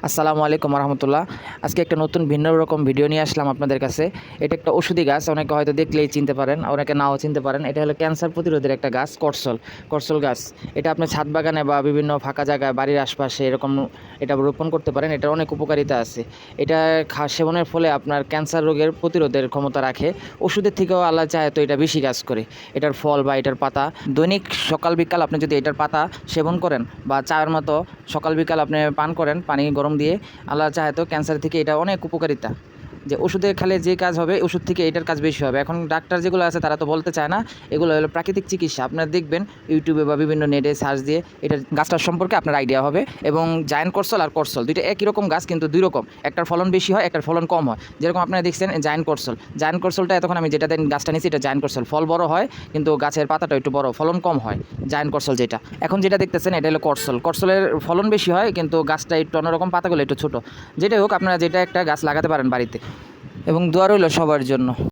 আসসালামু আলাইকুম রহমতুল্লাহ। আজকে একটা নতুন ভিন্ন রকম ভিডিও নিয়ে আসলাম আপনাদের কাছে। এটা একটা ওষুধি গাছ, অনেকে হয়তো দেখলেই চিনতে পারেন, অনেকে নাও চিনতে পারেন। এটা হলো ক্যান্সার প্রতিরোধের একটা গাছ, করসল গাছ। এটা আপনি ছাদ বাগানে বা বিভিন্ন ফাঁকা জায়গায় বাড়ির আশপাশে এরকম এটা রোপণ করতে পারেন। এটার অনেক উপকারিতা আছে। এটা সেবনের ফলে আপনার ক্যান্সার রোগের প্রতিরোধের ক্ষমতা রাখে। ওষুধের থেকেও আল্লাহ চায় তো এটা বেশি কাজ করে। এটার ফল বা এটার পাতা দৈনিক সকাল বিকাল আপনি যদি এটার পাতা সেবন করেন বা চায়ের মতো সকাল বিকাল আপনি পান করেন পানি গরম দিয়ে, আল্লাহ চাহে তো ক্যান্সার থেকে এটা অনেক উপকারিতা। যে ওষুধে খেলে যে কাজ হবে ওষুধ থেকে এটার কাজ বেশি হবে। এখন ডাক্তার যেগুলো আছে তারা তো বলতে চায় না। এগুলো হলো প্রাকৃতিক চিকিৎসা। আপনারা দেখবেন ইউটিউবে বা বিভিন্ন নেটে সার্চ দিয়ে এটার গাছটার সম্পর্কে আপনার আইডিয়া হবে। এবং জায়ান্ট করসল আর করসল দুইটা একই রকম গাছ, কিন্তু দুই রকম। একটার ফলন বেশি হয়, একটার ফলন কম হয়। যেরকম আপনারা দেখছেন জায়ান্ট করসলটা এতক্ষণ আমি যেটা গাছটা নিয়েছি এটা জায়ান্ট করসল, ফল বড় হয় কিন্তু গাছের পাতাটা একটু বড়, ফলন কম হয়। জায়ান্ট করসল যেটা এখন যেটা দেখতেছেন এটা হলো করসলের ফলন বেশি হয় কিন্তু গাছটা একটু অন্যরকম, পাতাগুলো একটু ছোটো। যেটাই হোক, আপনারা যেটা একটা গাছ লাগাতে পারেন বাড়িতে। এবং দোয়া রইল সবার জন্য।